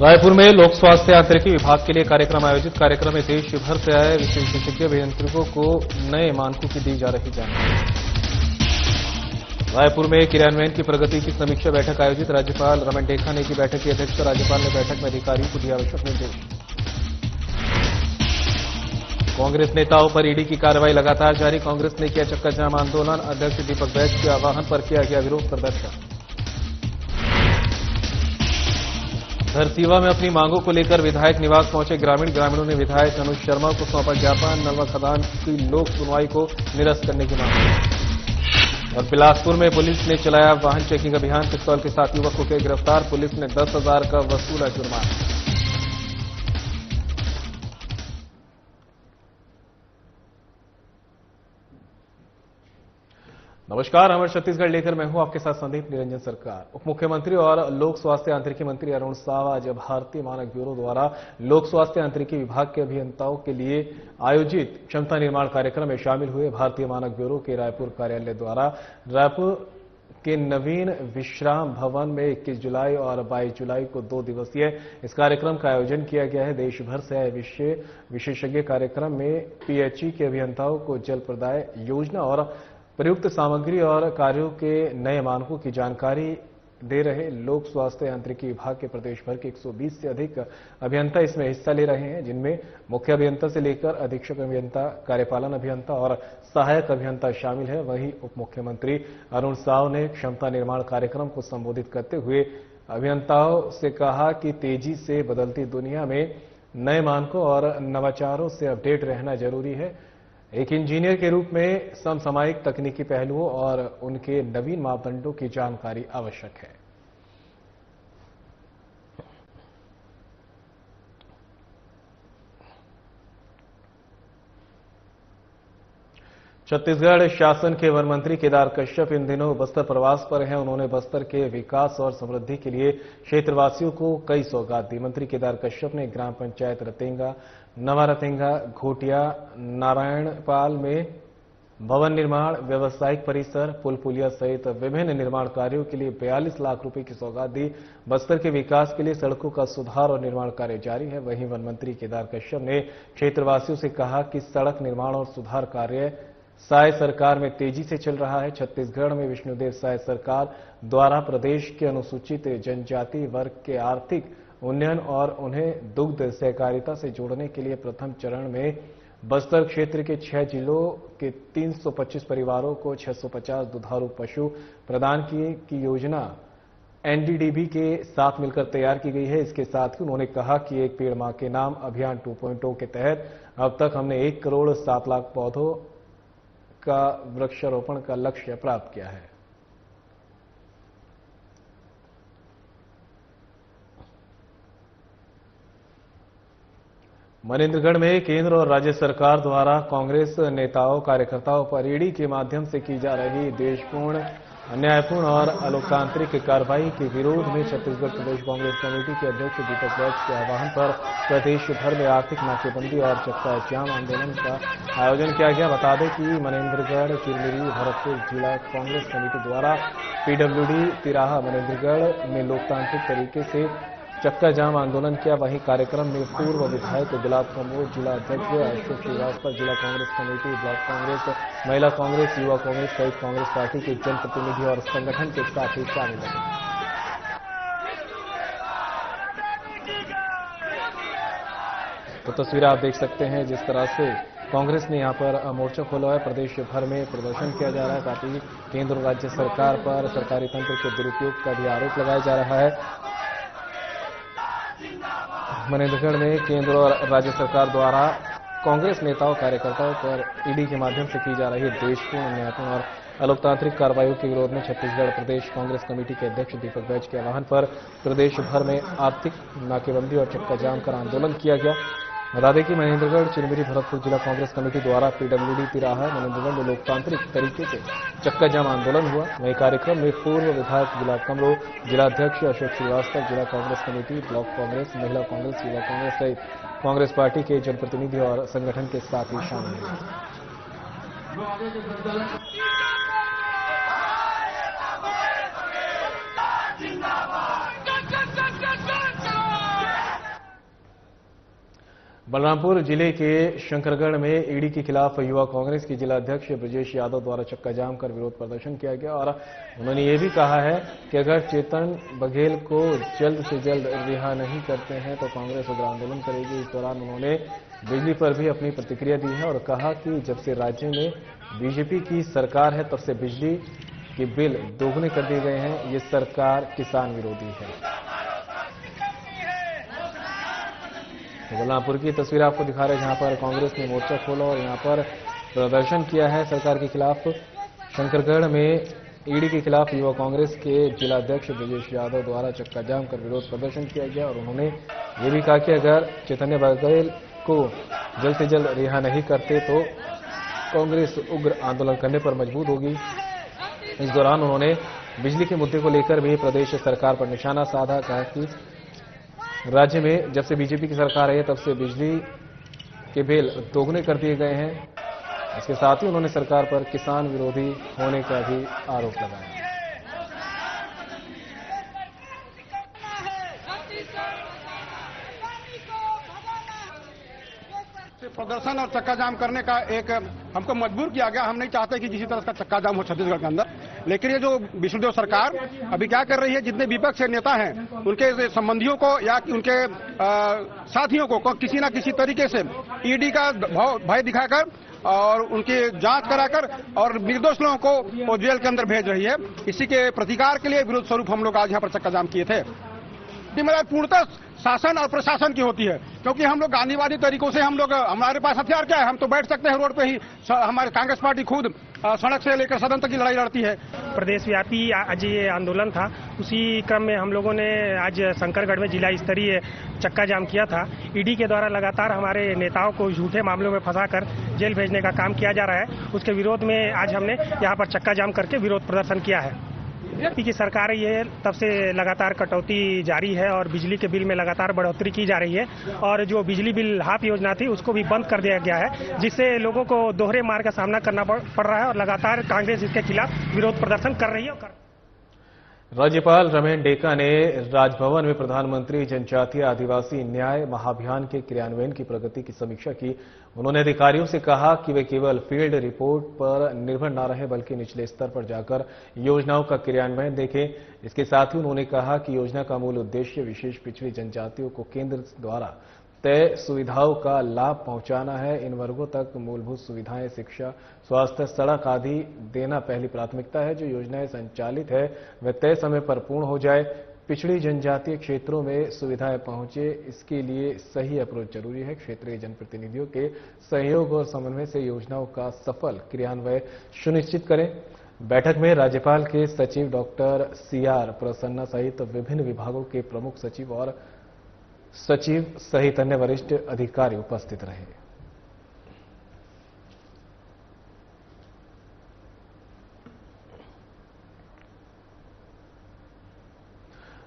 रायपुर में लोक स्वास्थ्य यांत्रिकी विभाग के लिए कार्यक्रम आयोजित। कार्यक्रम में देश भर से आए विशेषज्ञ अभियंत्रियों को नए मानकों की दी जा रही जानकारी। रायपुर में क्रियान्वयन की प्रगति की समीक्षा बैठक आयोजित। राज्यपाल रमन डेखा ने की बैठक की अध्यक्षता। राज्यपाल ने बैठक में अधिकारियों को दिया आवश्यक निर्देश। कांग्रेस नेताओं पर ईडी की कार्रवाई लगातार जारी। कांग्रेस ने किया चक्का जाम आंदोलन। अध्यक्ष दीपक बैज के आह्वान पर किया गया विरोध प्रदर्शन। धरसीवा में अपनी मांगों को लेकर विधायक निवास पहुंचे ग्रामीणों ने विधायक अनुज शर्मा को सौंपा ज्ञापन। नलवा खदान की लोक सुनवाई को निरस्त करने की मांग। और बिलासपुर में पुलिस ने चलाया वाहन चेकिंग अभियान। पिस्तौल के साथ युवक को किया गिरफ्तार। पुलिस ने 10,000 का वसूला जुर्माना। नमस्कार, अमर छत्तीसगढ़ लेकर मैं हूं आपके साथ संदीप निरंजन सरकार। उप मुख्यमंत्री और लोक स्वास्थ्य यांत्रिकी मंत्री अरुण साव आज भारतीय मानक ब्यूरो द्वारा लोक स्वास्थ्य यांत्रिकी विभाग के अभियंताओं के लिए आयोजित क्षमता निर्माण कार्यक्रम में शामिल हुए। भारतीय मानक ब्यूरो के रायपुर कार्यालय द्वारा रायपुर के नवीन विश्राम भवन में 21 जुलाई और 22 जुलाई को 2 दिवसीय इस कार्यक्रम का आयोजन किया गया है। देश भर से आए विशेषज्ञ कार्यक्रम में पीएचई के अभियंताओं को जल प्रदाय योजना और प्रयुक्त सामग्री और कार्यों के नए मानकों की जानकारी दे रहे लोक स्वास्थ्य यांत्रिकी विभाग के प्रदेश भर के 120 से अधिक अभियंता इसमें हिस्सा ले रहे हैं, जिनमें मुख्य अभियंता से लेकर अधीक्षक अभियंता, कार्यपालन अभियंता और सहायक अभियंता शामिल है। वहीं उप मुख्यमंत्री अरुण साव ने क्षमता निर्माण कार्यक्रम को संबोधित करते हुए अभियंताओं से कहा कि तेजी से बदलती दुनिया में नए मानकों और नवाचारों से अपडेट रहना जरूरी है। एक इंजीनियर के रूप में समसामयिक तकनीकी पहलुओं और उनके नवीन मापदंडों की जानकारी आवश्यक है। छत्तीसगढ़ शासन के वन मंत्री केदार कश्यप इन दिनों बस्तर प्रवास पर हैं। उन्होंने बस्तर के विकास और समृद्धि के लिए क्षेत्रवासियों को कई सौगात दी। मंत्री केदार कश्यप ने ग्राम पंचायत रतेंगा, नवा रतेंगा, घोटिया, नारायणपाल में भवन निर्माण, व्यावसायिक परिसर, पुल पुलिया सहित विभिन्न निर्माण कार्यों के लिए 42 लाख रुपए की सौगात दी। बस्तर के विकास के लिए सड़कों का सुधार और निर्माण कार्य जारी है। वहीं वन मंत्री केदार कश्यप ने क्षेत्रवासियों से कहा कि सड़क निर्माण और सुधार कार्य साय सरकार में तेजी से चल रहा है। छत्तीसगढ़ में विष्णुदेव साय सरकार द्वारा प्रदेश के अनुसूचित जनजाति वर्ग के आर्थिक उन्नयन और उन्हें दुग्ध सहकारिता से जोड़ने के लिए प्रथम चरण में बस्तर क्षेत्र के 6 जिलों के 325 परिवारों को 650 दुधारू पशु प्रदान की योजना एनडीडीबी के साथ मिलकर तैयार की गई है। इसके साथ ही उन्होंने कहा कि एक पेड़ मां के नाम अभियान 2.0 के तहत अब तक हमने 1 करोड़ 7 लाख पौधों का वृक्षारोपण का लक्ष्य प्राप्त किया है। मनेन्द्रगढ़ में केंद्र और राज्य सरकार द्वारा कांग्रेस नेताओं कार्यकर्ताओं पर ईडी के माध्यम से की जा रही देशपूर्ण, अन्यायपूर्ण और अलोकतांत्रिक कार्रवाई के विरोध में छत्तीसगढ़ प्रदेश कांग्रेस कमेटी के अध्यक्ष दीपक बैज के आह्वान पर प्रदेश भर में आर्थिक नाकेबंदी और चक्का जाम आंदोलन का आयोजन किया गया। बता दें कि मनेन्द्रगढ़, चिरमिरी, भरतपुर जिला कांग्रेस कमेटी द्वारा पीडब्ल्यूडी तिराहा मनेन्द्रगढ़ में लोकतांत्रिक तरीके से चक्का जाम आंदोलन किया। वहीं कार्यक्रम में पूर्व विधायक गुलाब कमोर, जिला अध्यक्ष अशोक श्रीवास्तव, जिला कांग्रेस कमेटी, ब्लॉक कांग्रेस, महिला कांग्रेस, युवा कांग्रेस सहित कांग्रेस पार्टी के जनप्रतिनिधि और संगठन के साथी शामिल हैं। तो तस्वीर आप देख सकते हैं जिस तरह से कांग्रेस ने यहां पर मोर्चा खोला है। प्रदेश भर में प्रदर्शन किया जा रहा है। साथ ही केंद्र और राज्य सरकार पर सरकारी तंत्र के दुरुपयोग का भी आरोप लगाया जा रहा है। मनेन्द्रगढ़ में केंद्र और राज्य सरकार द्वारा कांग्रेस नेताओं कार्यकर्ताओं पर ईडी के माध्यम से की जा रही देशपूर्ण, अन्यायपूर्ण और अलोकतांत्रिक कार्रवाइयों के विरोध में छत्तीसगढ़ प्रदेश कांग्रेस कमेटी के अध्यक्ष दीपक बैज के आह्वान पर प्रदेश भर में आर्थिक नाकेबंदी और चक्का जाम कर आंदोलन किया गया। बता दें कि मनेन्द्रगढ़, चिरमिरी, भरतपुर जिला कांग्रेस कमेटी द्वारा पीडब्ल्यूडी तिराहा मनेन्द्रगढ़ में लोकतांत्रिक तरीके से चक्का जाम आंदोलन हुआ। वहीं कार्यक्रम में पूर्व विधायक गुलाब कमरो, जिला अध्यक्ष अशोक श्रीवास्तव, जिला कांग्रेस कमेटी, ब्लॉक कांग्रेस, महिला कांग्रेस, युवा कांग्रेस सहित कांग्रेस पार्टी के जनप्रतिनिधि और संगठन के साथी शामिल हैं। बलरामपुर जिले के शंकरगढ़ में ईडी के खिलाफ युवा कांग्रेस के जिला अध्यक्ष ब्रजेश यादव द्वारा चक्का जाम कर विरोध प्रदर्शन किया गया और उन्होंने ये भी कहा है कि अगर चेतन बघेल को जल्द से जल्द रिहा नहीं करते हैं तो कांग्रेस उग्र आंदोलन करेगी। इस दौरान उन्होंने बिजली पर भी अपनी प्रतिक्रिया दी है और कहा कि जब से राज्य में बीजेपी की सरकार है तब से बिजली के बिल दोगुने कर दिए गए हैं। ये सरकार किसान विरोधी है। तो बलरामपुर की तस्वीर आपको दिखा रहे हैं जहां पर कांग्रेस ने मोर्चा खोला और यहां पर प्रदर्शन किया है सरकार के खिलाफ। शंकरगढ़ में ईडी के खिलाफ युवा कांग्रेस के जिला अध्यक्ष ब्रजेश यादव द्वारा चक्का जाम कर विरोध प्रदर्शन किया गया और उन्होंने ये भी कहा कि अगर चैतन्य बघेल को जल्द से जल्द रिहा नहीं करते तो कांग्रेस उग्र आंदोलन करने पर मजबूर होगी। इस दौरान उन्होंने बिजली के मुद्दे को लेकर भी प्रदेश सरकार पर निशाना साधा। कहा कि राज्य में जब से बीजेपी की सरकार आई है तब से बिजली के बिल दोगुने कर दिए गए हैं। इसके साथ ही उन्होंने सरकार पर किसान विरोधी होने का भी आरोप लगाया। प्रदर्शन और चक्का जाम करने का एक हमको मजबूर किया गया। हम नहीं चाहते कि किसी तरह का चक्का जाम हो छत्तीसगढ़ के अंदर, लेकिन ये जो विष्णुदेव सरकार अभी क्या कर रही है, जितने विपक्ष के नेता हैं उनके संबंधियों को या उनके साथियों को किसी न किसी तरीके से ईडी का भय दिखाकर और उनकी जांच कराकर और निर्दोष लोगों को वो जेल के अंदर भेज रही है। इसी के प्रतिकार के लिए विरोध स्वरूप हम लोग आज यहाँ पर चक्का जाम किए थे। पूर्णतः शासन और प्रशासन की होती है, क्योंकि हम लोग गांधीवादी तरीकों से हमारे पास हथियार क्या है, हम तो बैठ सकते हैं रोड पे ही। हमारे कांग्रेस पार्टी खुद सड़क से लेकर सदन तक की लड़ाई लड़ती है। प्रदेश व्यापी आज ये आंदोलन था, उसी क्रम में हम लोगों ने आज शंकरगढ़ में जिला स्तरीय चक्का जाम किया था। ईडी के द्वारा लगातार हमारे नेताओं को झूठे मामलों में फंसाकर जेल भेजने का काम किया जा रहा है। उसके विरोध में आज हमने यहाँ पर चक्का जाम करके विरोध प्रदर्शन किया है। बीजेपी की सरकार ये तब से लगातार कटौती जारी है और बिजली के बिल में लगातार बढ़ोतरी की जा रही है और जो बिजली बिल हाफ योजना थी उसको भी बंद कर दिया गया है, जिससे लोगों को दोहरे मार का सामना करना पड़ रहा है और लगातार कांग्रेस इसके खिलाफ विरोध प्रदर्शन कर रही है। राज्यपाल रमेन डेका ने राजभवन में प्रधानमंत्री जनजातीय आदिवासी न्याय महाअभियान के क्रियान्वयन की प्रगति की समीक्षा की। उन्होंने अधिकारियों से कहा कि वे केवल फील्ड रिपोर्ट पर निर्भर न रहें बल्कि निचले स्तर पर जाकर योजनाओं का क्रियान्वयन देखें। इसके साथ ही उन्होंने कहा कि योजना का मूल उद्देश्य विशेष पिछड़ी जनजातियों को केंद्र द्वारा तय सुविधाओं का लाभ पहुंचाना है। इन वर्गों तक मूलभूत सुविधाएं, शिक्षा, स्वास्थ्य, सड़क आदि देना पहली प्राथमिकता है। जो योजनाएं संचालित है वे तय समय पर पूर्ण हो जाए। पिछड़ी जनजातीय क्षेत्रों में सुविधाएं पहुंचे, इसके लिए सही अप्रोच जरूरी है। क्षेत्रीय जनप्रतिनिधियों के सहयोग और समन्वय से योजनाओं का सफल क्रियान्वयन सुनिश्चित करें। बैठक में राज्यपाल के सचिव डॉक्टर सीआर प्रसन्ना सहित विभिन्न विभागों के प्रमुख सचिव और सचिव सहित अन्य वरिष्ठ अधिकारी उपस्थित रहे।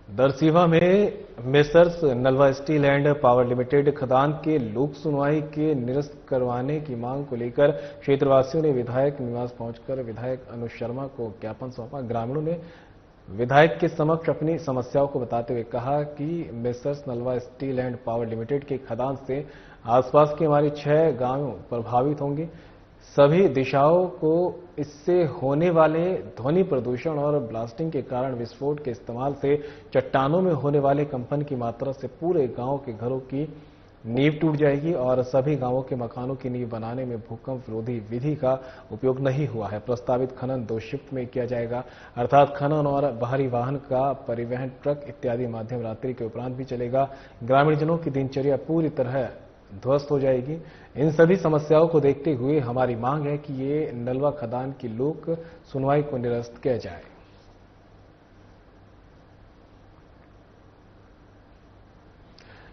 दरसीवा में messrs Nalwa steel and power limited खदान के लोक सुनवाई के निरस्त करवाने की मांग को लेकर क्षेत्रवासियों ने विधायक निवास पहुंचकर विधायक अनुज शर्मा को ज्ञापन सौंपा। ग्रामीणों ने विधायक के समक्ष अपनी समस्याओं को बताते हुए कहा कि messrs Nalwa steel and power limited के खदान से आसपास के हमारे 6 गांव प्रभावित होंगे। सभी दिशाओं को इससे होने वाले ध्वनि प्रदूषण और ब्लास्टिंग के कारण विस्फोट के इस्तेमाल से चट्टानों में होने वाले कंपन की मात्रा से पूरे गांव के घरों की नींव टूट जाएगी और सभी गांवों के मकानों की नींव बनाने में भूकंप विरोधी विधि का उपयोग नहीं हुआ है। प्रस्तावित खनन 2 शिफ्ट में किया जाएगा, अर्थात खनन और बाहरी वाहन का परिवहन, ट्रक इत्यादि माध्यम रात्रि के उपरांत भी चलेगा। ग्रामीणजनों की दिनचर्या पूरी तरह ध्वस्त हो जाएगी। इन सभी समस्याओं को देखते हुए हमारी मांग है कि ये नलवा खदान की लोक सुनवाई को निरस्त किया जाए।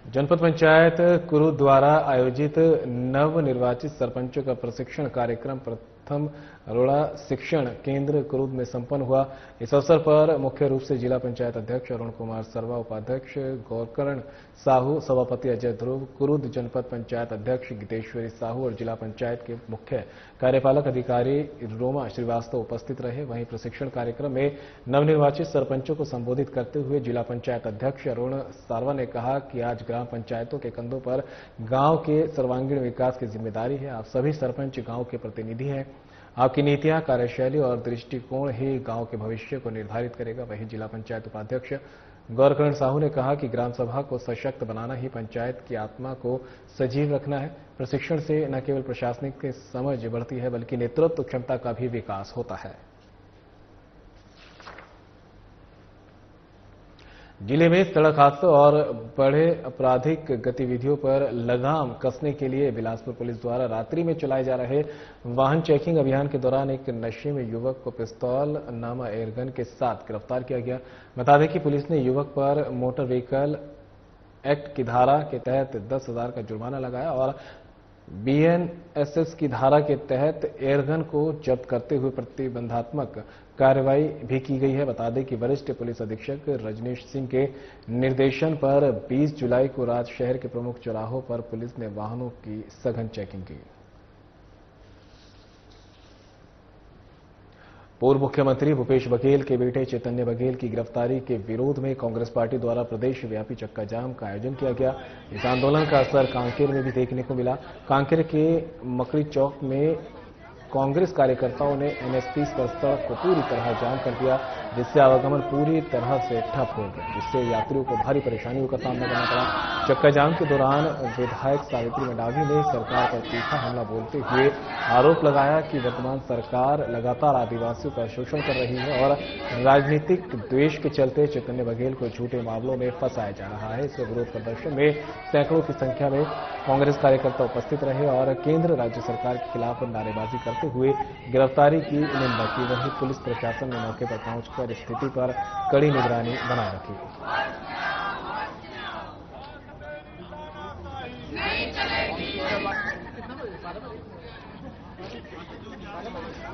जनपद पंचायत कुरु द्वारा आयोजित नव निर्वाचित सरपंचों का प्रशिक्षण कार्यक्रम प्रथम अरोड़ा शिक्षण केंद्र कुरुद में संपन्न हुआ। इस अवसर पर मुख्य रूप से जिला पंचायत अध्यक्ष अरुण कुमार सर्वा, उपाध्यक्ष गौरकरण साहू, सभापति अजय ध्रुव, कुरुद जनपद पंचायत अध्यक्ष गीतेश्वरी साहू और जिला पंचायत के मुख्य कार्यपालक अधिकारी रोमा श्रीवास्तव उपस्थित रहे। वहीं प्रशिक्षण कार्यक्रम में नवनिर्वाचित सरपंचों को संबोधित करते हुए जिला पंचायत अध्यक्ष अरुण सारवा ने कहा कि आज ग्राम पंचायतों के कंधों पर गांव के सर्वांगीण विकास की जिम्मेदारी है। आप सभी सरपंच गांव के प्रतिनिधि हैं। आपकी नीतियां, कार्यशैली और दृष्टिकोण ही गांव के भविष्य को निर्धारित करेगा। वहीं जिला पंचायत उपाध्यक्ष गौरकरण साहू ने कहा कि ग्राम सभा को सशक्त बनाना ही पंचायत की आत्मा को सजीव रखना है। प्रशिक्षण से न केवल प्रशासनिक समझ बढ़ती है बल्कि नेतृत्व क्षमता का भी विकास होता है। जिले में सड़क हादसों और बड़े आपराधिक गतिविधियों पर लगाम कसने के लिए बिलासपुर पुलिस द्वारा रात्रि में चलाए जा रहे वाहन चेकिंग अभियान के दौरान एक नशे में युवक को पिस्तौल नामा एयरगन के साथ गिरफ्तार किया गया। बता दें कि पुलिस ने युवक पर मोटर व्हीकल एक्ट की धारा के तहत 10,000 का जुर्माना लगाया और BNSS की धारा के तहत एयरगन को जब्त करते हुए प्रतिबंधात्मक कार्रवाई भी की गई है। बता दें कि वरिष्ठ पुलिस अधीक्षक रजनीश सिंह के निर्देशन पर 20 जुलाई को रात शहर के प्रमुख चौराहों पर पुलिस ने वाहनों की सघन चेकिंग की। पूर्व मुख्यमंत्री भूपेश बघेल के बेटे चैतन्य बघेल की गिरफ्तारी के विरोध में कांग्रेस पार्टी द्वारा प्रदेश व्यापी चक्का जाम का आयोजन किया गया। इस आंदोलन का असर कांकेर में भी देखने को मिला। कांकेर के मकड़ी चौक में कांग्रेस कार्यकर्ताओं ने NSP पर सड़क को पूरी तरह जाम कर दिया, जिससे आवागमन पूरी तरह से ठप हो गया, जिससे यात्रियों को भारी परेशानियों का सामना करना पड़ा। चक्का जाम के दौरान विधायक सावित्री मंडावी ने सरकार पर तीखा हमला बोलते हुए आरोप लगाया कि वर्तमान सरकार लगातार आदिवासियों का शोषण कर रही है और राजनीतिक द्वेष के चलते चैतन्य बघेल को झूठे मामलों में फंसाया जा रहा है। इस विरोध प्रदर्शन में सैकड़ों की संख्या में कांग्रेस कार्यकर्ता उपस्थित रहे और केंद्र राज्य सरकार के खिलाफ नारेबाजी करते हुए गिरफ्तारी की निंदा की। वहीं पुलिस प्रशासन ने मौके पर पहुंचकर स्थिति पर कड़ी निगरानी बनाए रखी।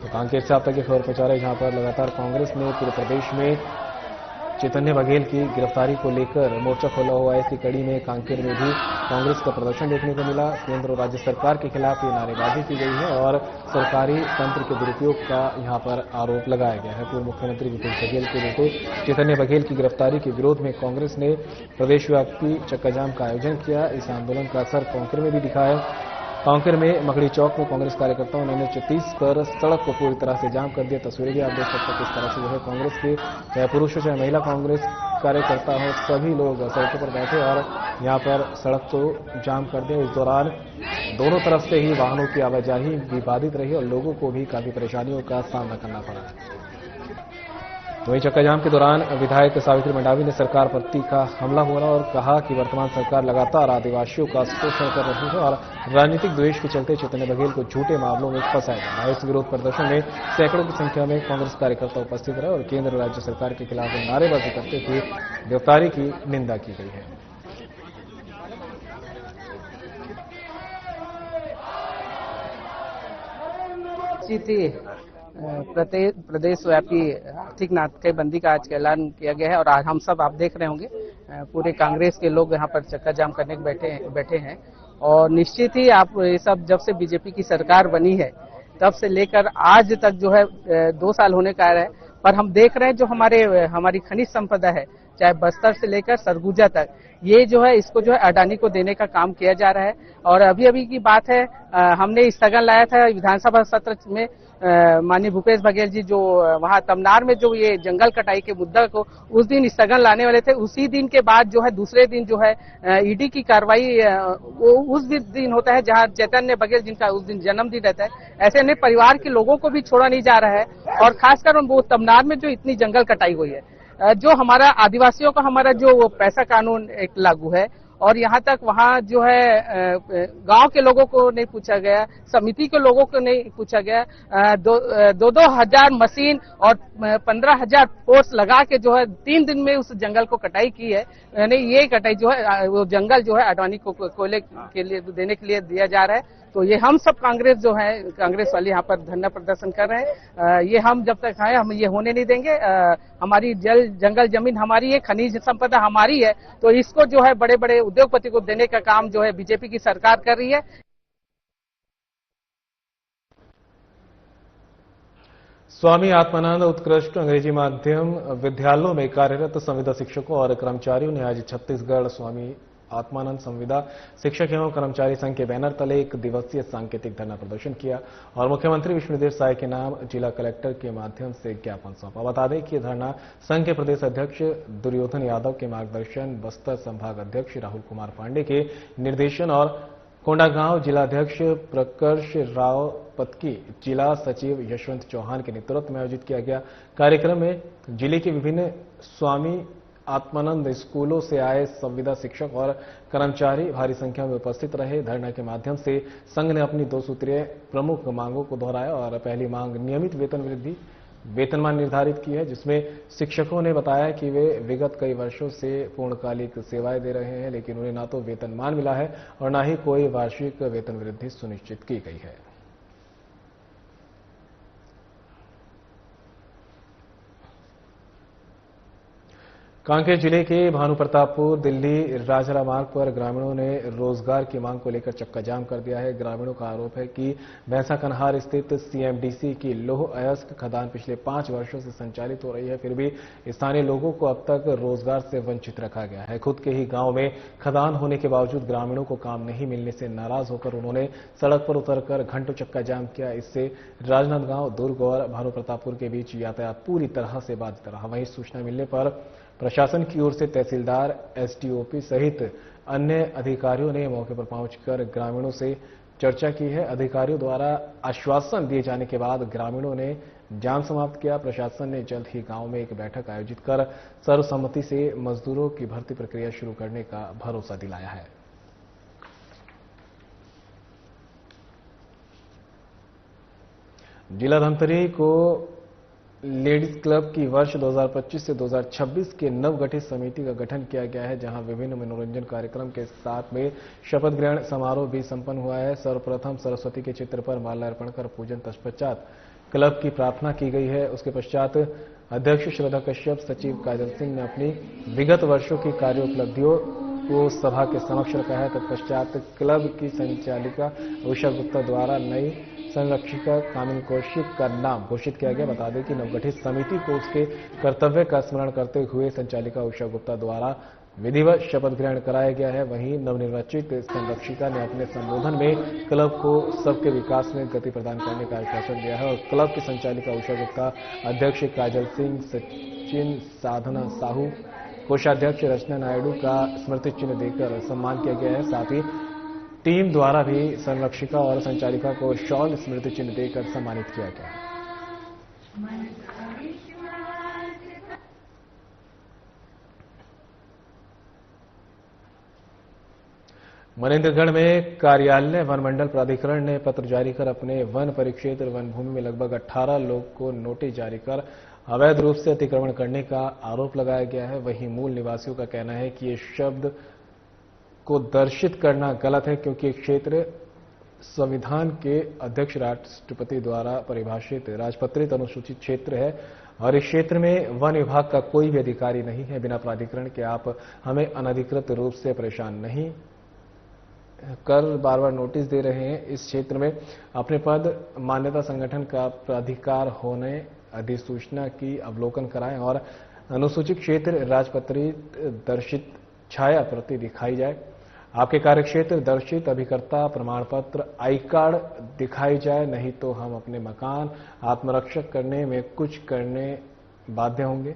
तो कांकेर से आप तक की खबर पहुंचा रहे, जहां पर लगातार कांग्रेस ने पूरे प्रदेश में चैतन्य बघेल की गिरफ्तारी को लेकर मोर्चा खोला हुआ है। इसी कड़ी में कांकेर में भी कांग्रेस का प्रदर्शन देखने को मिला। केंद्र और राज्य सरकार के खिलाफ ये नारेबाजी की गई है और सरकारी तंत्र के दुरुपयोग का यहां पर आरोप लगाया गया है। पूर्व मुख्यमंत्री भूपेश बघेल के बेटे चैतन्य बघेल की गिरफ्तारी के विरोध में कांग्रेस ने प्रदेशव्यापी चक्काजाम का आयोजन किया। इस आंदोलन का असर कांकेर में भी दिखा है। कांकेर में मकड़ी चौक में कांग्रेस कार्यकर्ताओं ने NH-30 पर सड़क को पूरी तरह से जाम कर दिया। तस्वीरें भी आप देख सकते हैं किस तरह से जो है कांग्रेस के चाहे पुरुष हो चाहे महिला कांग्रेस कार्यकर्ता हो, सभी लोग सड़कों पर बैठे और यहां पर सड़क को जाम कर दिया। इस दौरान दोनों तरफ से ही वाहनों की आवाजाही भी बाधित रही और लोगों को भी काफी परेशानियों का सामना करना पड़ा। वहीं चक्काजाम के दौरान विधायक सावित्री मंडावी ने सरकार पर तीखा हमला बोला और कहा कि वर्तमान सरकार लगातार आदिवासियों का शोषण कर रही है और राजनीतिक द्वेष के चलते चैतन्य बघेल को झूठे मामलों में फंसाया जा रहा है। इस विरोध प्रदर्शन में सैकड़ों की संख्या में कांग्रेस कार्यकर्ता उपस्थित रहे और केंद्र राज्य सरकार के खिलाफ नारेबाजी करते हुए गिरफ्तारी की निंदा की गई है। प्रदेश व्यापी आर्थिक नाकेबंदी का आज ऐलान किया गया है और आज हम सब आप देख रहे होंगे पूरे कांग्रेस के लोग यहाँ पर चक्का जाम करने के बैठे हैं। और निश्चित ही आप ये सब जब से बीजेपी की सरकार बनी है तब से लेकर आज तक जो है 2 साल होने का है, पर हम देख रहे हैं जो हमारी खनिज संपदा है, चाहे बस्तर से लेकर सरगुजा तक, ये जो है इसको जो है अडानी को देने का काम किया जा रहा है। और अभी की बात है, हमने स्थगन लाया था विधानसभा सत्र में, माननीय भूपेश बघेल जी जो वहां तमनार में जो ये जंगल कटाई के मुद्दा को उस दिन स्थगन लाने वाले थे, उसी दिन के बाद जो है दूसरे दिन जो है ईडी की कार्रवाई वो उस दिन होता है जहां चैतन्य बघेल जिनका उस दिन जन्मदिन रहता है। ऐसे ने परिवार के लोगों को भी छोड़ा नहीं जा रहा है और खासकर वो तमनार में जो इतनी जंगल कटाई हुई है, जो हमारा आदिवासियों का हमारा जो पैसा कानून एक लागू है और यहाँ तक वहाँ जो है गांव के लोगों को नहीं पूछा गया, समिति के लोगों को नहीं पूछा गया। 2,000 मशीन और 15,000 फोर्स लगा के जो है 3 दिन में उस जंगल को कटाई की है। यानी ये कटाई जो है वो जंगल जो है अडानी को कोयले के लिए देने के लिए दिया जा रहा है। तो ये हम सब कांग्रेस जो है, कांग्रेस वाले यहाँ पर धरना प्रदर्शन कर रहे हैं। ये हम जब तक आए हम ये होने नहीं देंगे। हमारी जंगल जमीन हमारी है, खनिज संपदा हमारी है, तो इसको जो है बड़े बड़े उद्योगपति को देने का काम जो है बीजेपी की सरकार कर रही है। स्वामी आत्मानंद उत्कृष्ट अंग्रेजी माध्यम विद्यालयों में कार्यरत संविदा शिक्षकों और कर्मचारियों ने आज छत्तीसगढ़ स्वामी आत्मानंद संविदा शिक्षक एवं कर्मचारी संघ के बैनर तले 1 दिवसीय सांकेतिक धरना प्रदर्शन किया और मुख्यमंत्री विष्णुदेव साय के नाम जिला कलेक्टर के माध्यम से ज्ञापन सौंपा। बता दें कि धरना संघ के प्रदेश अध्यक्ष दुर्योधन यादव के मार्गदर्शन, बस्तर संभाग अध्यक्ष राहुल कुमार पांडे के निर्देशन और कोंडागांव जिलाध्यक्ष प्रकर्ष राव पतकी, जिला सचिव यशवंत चौहान के नेतृत्व में आयोजित किया गया। कार्यक्रम में जिले के विभिन्न स्वामी आत्मानंद स्कूलों से आए संविदा शिक्षक और कर्मचारी भारी संख्या में उपस्थित रहे। धरना के माध्यम से संघ ने अपनी 2 सूत्रीय प्रमुख मांगों को दोहराया और पहली मांग नियमित वेतन वृद्धि, वेतनमान निर्धारित की है, जिसमें शिक्षकों ने बताया कि वे विगत कई वर्षों से पूर्णकालिक सेवाएं दे रहे हैं, लेकिन उन्हें न तो वेतनमान मिला है और न ही कोई वार्षिक वेतन वृद्धि सुनिश्चित की गई है। कांकेर जिले के भानुप्रतापपुर दिल्ली राजहरा मार्ग पर ग्रामीणों ने रोजगार की मांग को लेकर चक्का जाम कर दिया है। ग्रामीणों का आरोप है कि भैंसा कन्हार स्थित सीएमडीसी की लौह अयस्क खदान पिछले 5 वर्षों से संचालित हो रही है, फिर भी स्थानीय लोगों को अब तक रोजगार से वंचित रखा गया है। खुद के ही गांव में खदान होने के बावजूद ग्रामीणों को काम नहीं मिलने से नाराज होकर उन्होंने सड़क पर उतरकर घंटों चक्का जाम किया। इससे राजनांदगांव, दुर्ग और भानुप्रतापपुर के बीच यातायात पूरी तरह से बाधित रहा। वहीं सूचना मिलने पर प्रशासन की ओर से तहसीलदार, एसडीओपी सहित अन्य अधिकारियों ने मौके पर पहुंचकर ग्रामीणों से चर्चा की है। अधिकारियों द्वारा आश्वासन दिए जाने के बाद ग्रामीणों ने जाम समाप्त किया। प्रशासन ने जल्द ही गांव में एक बैठक आयोजित कर सर्वसम्मति से मजदूरों की भर्ती प्रक्रिया शुरू करने का भरोसा दिलाया है। जिला धमतरी को लेडीज क्लब की वर्ष 2025 से 2026 के नवगठित समिति का गठन किया गया है, जहां विभिन्न मनोरंजन कार्यक्रम के साथ में शपथ ग्रहण समारोह भी संपन्न हुआ है। सर्वप्रथम सरस्वती के चित्र पर माल्यार्पण कर पूजन तत्पश्चात क्लब की प्रार्थना की गई है। उसके पश्चात अध्यक्ष श्रद्धा कश्यप, सचिव काजल सिंह ने अपनी विगत वर्षों की कार्य उपलब्धियों को सभा के समक्ष रखा है। तत्पश्चात क्लब की संचालिका उषा गुप्ता द्वारा नई संरक्षिका कामिनी कौशिक का नाम घोषित किया गया। बता दें कि नवगठित समिति को उसके कर्तव्य का स्मरण करते हुए संचालिका उषा गुप्ता द्वारा विधिवत शपथ ग्रहण कराया गया है। वहीं नवनिर्वाचित संरक्षिका ने अपने संबोधन में क्लब को सबके विकास में गति प्रदान करने का आश्वासन दिया है और क्लब की संचालिका उषा गुप्ता, अध्यक्ष काजल सिंह, सचिन साधना साहू, कोषाध्यक्ष रचना नायडू का स्मृति चिन्ह देकर सम्मान किया गया है। साथ ही टीम द्वारा भी संरक्षिका और संचालिका को शॉल स्मृति चिन्ह देकर सम्मानित किया गया। मनेन्द्रगढ़ में कार्यालय वन मंडल प्राधिकरण ने पत्र जारी कर अपने वन परिक्षेत्र वन भूमि में लगभग 18 लोग को नोटिस जारी कर अवैध रूप से अतिक्रमण करने का आरोप लगाया गया है। वहीं मूल निवासियों का कहना है कि ये शब्द को दर्शित करना गलत है, क्योंकि ये क्षेत्र संविधान के अध्यक्ष राष्ट्रपति द्वारा परिभाषित राजपत्रित अनुसूचित क्षेत्र है और इस क्षेत्र में वन विभाग का कोई भी अधिकारी नहीं है। बिना प्राधिकरण के आप हमें अनधिकृत रूप से परेशान नहीं कर बार बार नोटिस दे रहे हैं। इस क्षेत्र में अपने पद मान्यता संगठन का प्राधिकार होने अधिसूचना की अवलोकन कराएं और अनुसूचित क्षेत्र राजपत्रित दर्शित छाया प्रति दिखाई जाए। आपके कार्यक्षेत्र दर्शित अभिकर्ता प्रमाण पत्र आई कार्ड दिखाई जाए, नहीं तो हम अपने मकान आत्मरक्षक करने में कुछ करने बाध्य होंगे,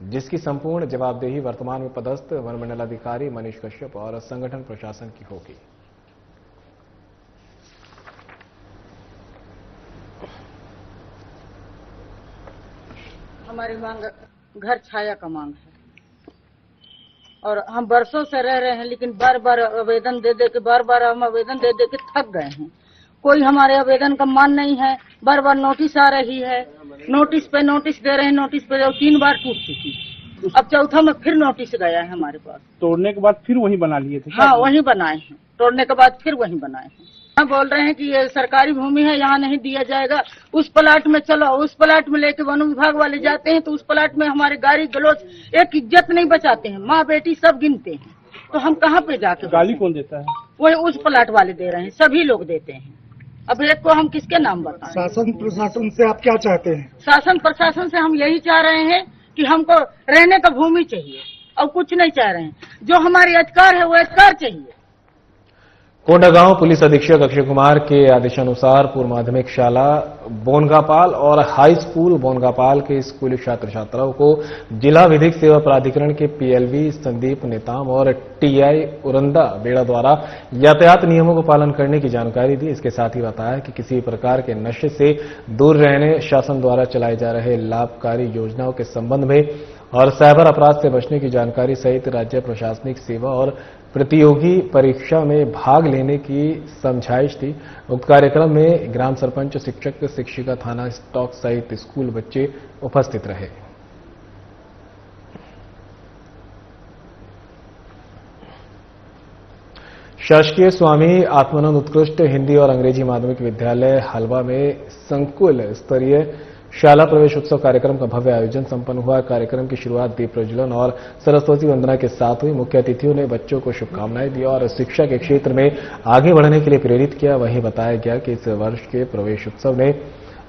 जिसकी संपूर्ण जवाबदेही वर्तमान में पदस्थ वन मंडलाधिकारी मनीष कश्यप और संगठन प्रशासन की होगी। हमारी मांग घर छाया का मांग है और हम बरसों से रह रहे हैं, लेकिन बार बार आवेदन दे दे के हम आवेदन दे दे के थक गए हैं। कोई हमारे आवेदन का मान नहीं है। बार बार नोटिस आ रही है, नोटिस पे नोटिस दे रहे हैं, नोटिस पे 3 बार टूट चुकी। अब चौथा में फिर नोटिस गया है हमारे पास। तोड़ने के बाद फिर वही बना लिए थे? हाँ, वही बनाए हैं। तोड़ने के बाद फिर वही बनाए हैं। हाँ, बोल रहे हैं कि ये सरकारी भूमि है, यहाँ नहीं दिया जाएगा। उस प्लाट में चलो, उस प्लाट में लेके वन विभाग वाले जाते हैं तो उस प्लाट में हमारे गाली गलौज, एक इज्जत नहीं बचाते हैं। माँ बेटी सब गिनते हैं, तो हम कहाँ पे जाके? गाली कौन देता है? वही उस प्लाट वाले दे रहे हैं, सभी लोग देते हैं। अब एक को हम किसके नाम बताएं? शासन प्रशासन से आप क्या चाहते हैं? शासन प्रशासन से हम यही चाह रहे हैं कि हमको रहने का भूमि चाहिए और कुछ नहीं चाह रहे हैं। जो हमारे अधिकार है वो अधिकार चाहिए। कोंडागांव पुलिस अधीक्षक अक्षय कुमार के आदेशानुसार पूर्व माध्यमिक शाला बोनगापाल और हाई स्कूल बोनगापाल के स्कूली छात्र छात्राओं को जिला विधिक सेवा प्राधिकरण के पीएलवी संदीप नेताम और टीआई उरंदा बेड़ा द्वारा यातायात नियमों का पालन करने की जानकारी दी। इसके साथ ही बताया कि किसी प्रकार के नशे से दूर रहने, शासन द्वारा चलाए जा रहे लाभकारी योजनाओं के संबंध में और साइबर अपराध से बचने की जानकारी सहित राज्य प्रशासनिक सेवा और प्रतियोगी परीक्षा में भाग लेने की समझाइश थी। उक्त कार्यक्रम में ग्राम सरपंच, शिक्षक, शिक्षिका, थाना स्टॉक सहित स्कूल बच्चे उपस्थित रहे। शासकीय स्वामी आत्मानंद उत्कृष्ट हिंदी और अंग्रेजी माध्यमिक विद्यालय हलवा में संकुल स्तरीय शाला प्रवेश उत्सव कार्यक्रम का भव्य आयोजन संपन्न हुआ। कार्यक्रम की शुरुआत दीप प्रज्वलन और सरस्वती वंदना के साथ हुई। मुख्य अतिथियों ने बच्चों को शुभकामनाएं दी और शिक्षा के क्षेत्र में आगे बढ़ने के लिए प्रेरित किया। वहीं बताया गया कि इस वर्ष के प्रवेश उत्सव ने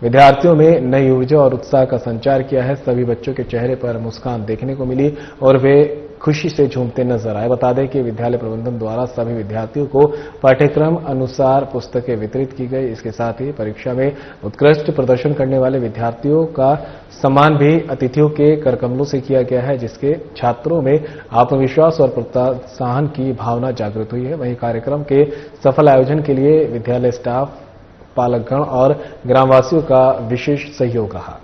विद्यार्थियों में नई ऊर्जा और उत्साह का संचार किया है। सभी बच्चों के चेहरे पर मुस्कान देखने को मिली और वे खुशी से झूमते नजर आए। बता दें कि विद्यालय प्रबंधन द्वारा सभी विद्यार्थियों को पाठ्यक्रम अनुसार पुस्तकें वितरित की गई। इसके साथ ही परीक्षा में उत्कृष्ट प्रदर्शन करने वाले विद्यार्थियों का सम्मान भी अतिथियों के करकमलों से किया गया है, जिसके छात्रों में आत्मविश्वास और प्रोत्साहन की भावना जागृत हुई है। वहीं कार्यक्रम के सफल आयोजन के लिए विद्यालय स्टाफ, पालकगण और ग्रामवासियों का विशेष सहयोग रहा।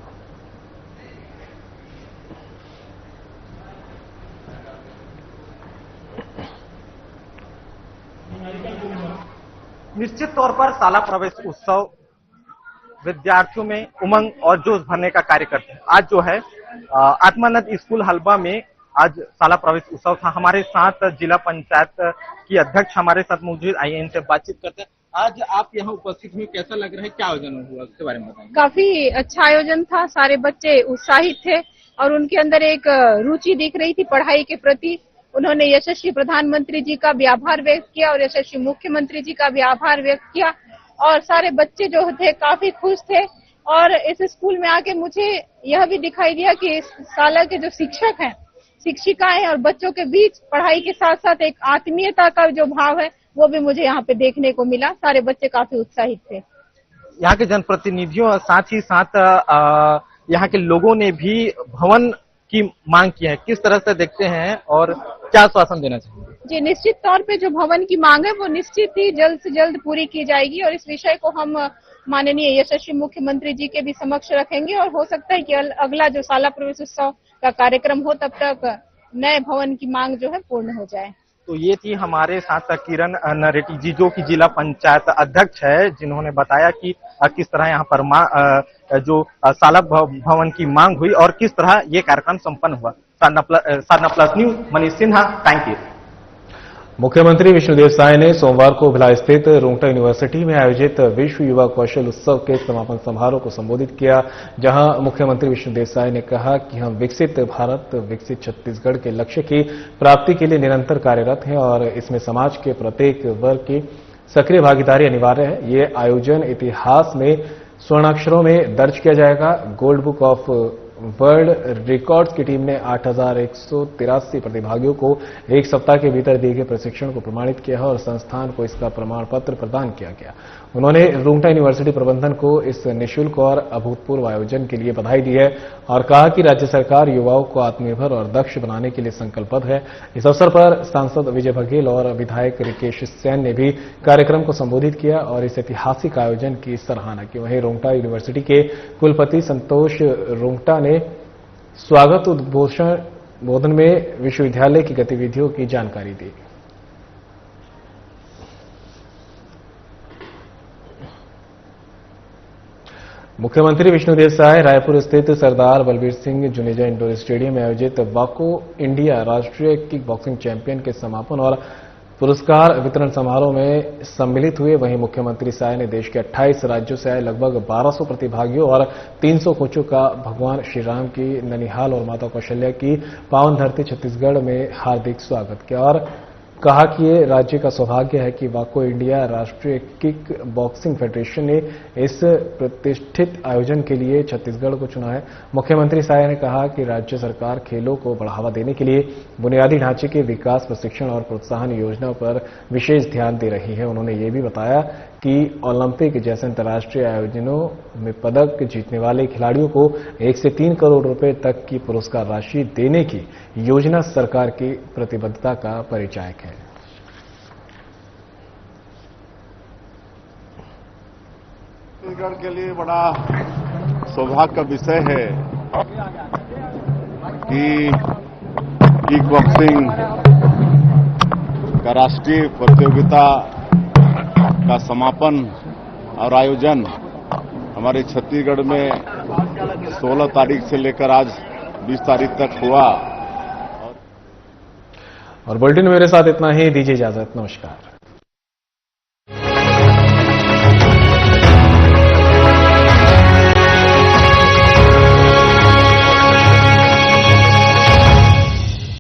निश्चित तौर पर शाला प्रवेश उत्सव विद्यार्थियों में उमंग और जोश भरने का कार्य करते हैं। आज जो है आत्मानंद स्कूल हलवा में आज शाला प्रवेश उत्सव था। हमारे साथ जिला पंचायत की अध्यक्ष हमारे साथ मौजूद, आइए इनसे बातचीत करते हैं। आज आप यहाँ उपस्थित हुए, कैसा लग रहा है, क्या आयोजन हुआ, उसके बारे में बताएं। काफी अच्छा आयोजन था। सारे बच्चे उत्साहित थे और उनके अंदर एक रुचि दिख रही थी पढ़ाई के प्रति। उन्होंने यशस्वी प्रधानमंत्री जी का भी आभार व्यक्त किया और यशस्वी मुख्यमंत्री जी का भी आभार व्यक्त किया और सारे बच्चे जो थे काफी खुश थे। और इस स्कूल में आके मुझे यह भी दिखाई दिया कि इस शाला के जो शिक्षक हैं, शिक्षिकाएं और बच्चों के बीच पढ़ाई के साथ साथ एक आत्मीयता का जो भाव है वो भी मुझे यहाँ पे देखने को मिला। सारे बच्चे काफी उत्साहित थे। यहाँ के जनप्रतिनिधियों और साथ ही साथ यहाँ के लोगों ने भी भवन की मांग की है, किस तरह से देखते हैं और क्या आश्वासन देना चाहिए? जी, निश्चित तौर पे जो भवन की मांग है वो निश्चित ही जल्द से जल्द पूरी की जाएगी और इस विषय को हम माननीय यशस्वी मुख्यमंत्री जी के भी समक्ष रखेंगे और हो सकता है कि अगला जो शाला प्रवेश उत्सव का कार्यक्रम हो तब तक नए भवन की मांग जो है पूर्ण हो जाए। तो ये थी हमारे साथ किरण नरेटी जी, जो कि जिला पंचायत अध्यक्ष है, जिन्होंने बताया कि किस तरह यहाँ पर जो शाला भवन की मांग हुई और किस तरह ये कार्यक्रम संपन्न हुआ। Sadhna plus news, Manish Sinha, thank you. मुख्यमंत्री विष्णुदेव साय ने सोमवार को भिलाई स्थित रुंगटा यूनिवर्सिटी में आयोजित विश्व युवा कौशल उत्सव के समापन समारोह को संबोधित किया, जहां मुख्यमंत्री विष्णुदेव साय ने कहा कि हम विकसित भारत, विकसित छत्तीसगढ़ के लक्ष्य की प्राप्ति के लिए निरंतर कार्यरत हैं और इसमें समाज के प्रत्येक वर्ग की सक्रिय भागीदारी अनिवार्य है। ये आयोजन इतिहास में स्वर्णाक्षरों में दर्ज किया जाएगा। Gold book of world records की टीम ने 8,183 प्रतिभागियों को एक सप्ताह के भीतर दिए गए प्रशिक्षण को प्रमाणित किया है और संस्थान को इसका प्रमाण पत्र प्रदान किया गया। उन्होंने रुंगटा यूनिवर्सिटी प्रबंधन को इस निःशुल्क और अभूतपूर्व आयोजन के लिए बधाई दी है और कहा कि राज्य सरकार युवाओं को आत्मनिर्भर और दक्ष बनाने के लिए संकल्पबद्ध है। इस अवसर पर सांसद विजय बघेल और विधायक रिकेश सेन ने भी कार्यक्रम को संबोधित किया और इस ऐतिहासिक आयोजन की सराहना की। वहीं रुंगटा यूनिवर्सिटी के कुलपति संतोष रुंगटा ने स्वागत उद्घोषण संबोधन में विश्वविद्यालय की गतिविधियों की जानकारी दी। मुख्यमंत्री विष्णुदेव साय रायपुर स्थित सरदार बलबीर सिंह जुनेजा इंडोर स्टेडियम में आयोजित वाको इंडिया राष्ट्रीय किक बॉक्सिंग चैंपियन के समापन और पुरस्कार वितरण समारोह में सम्मिलित हुए। वहीं मुख्यमंत्री साय ने देश के 28 राज्यों से आए लगभग 1200 प्रतिभागियों और 300 कोचों का भगवान श्री राम की ननिहाल और माता कौशल्या की पावन धरती छत्तीसगढ़ में हार्दिक स्वागत किया और कहा कि ये राज्य का सौभाग्य है कि वाको इंडिया राष्ट्रीय किक बॉक्सिंग फेडरेशन ने इस प्रतिष्ठित आयोजन के लिए छत्तीसगढ़ को चुना है। मुख्यमंत्री साय ने कहा कि राज्य सरकार खेलों को बढ़ावा देने के लिए बुनियादी ढांचे के विकास, प्रशिक्षण और प्रोत्साहन योजनाओं पर विशेष ध्यान दे रही है। उन्होंने ये भी बताया कि ओलंपिक जैसे अंतर्राष्ट्रीय आयोजनों में पदक जीतने वाले खिलाड़ियों को 1 से 3 करोड़ रुपए तक की पुरस्कार राशि देने की योजना सरकार की प्रतिबद्धता का परिचायक है। छत्तीसगढ़ के लिए बड़ा सौभाग्य का विषय है कि किक बॉक्सिंग का राष्ट्रीय प्रतियोगिता का समापन और आयोजन हमारे छत्तीसगढ़ में 16 तारीख से लेकर आज 20 तारीख तक हुआ। और बुलेटिन में मेरे साथ इतना ही, दीजिए इजाजत, नमस्कार।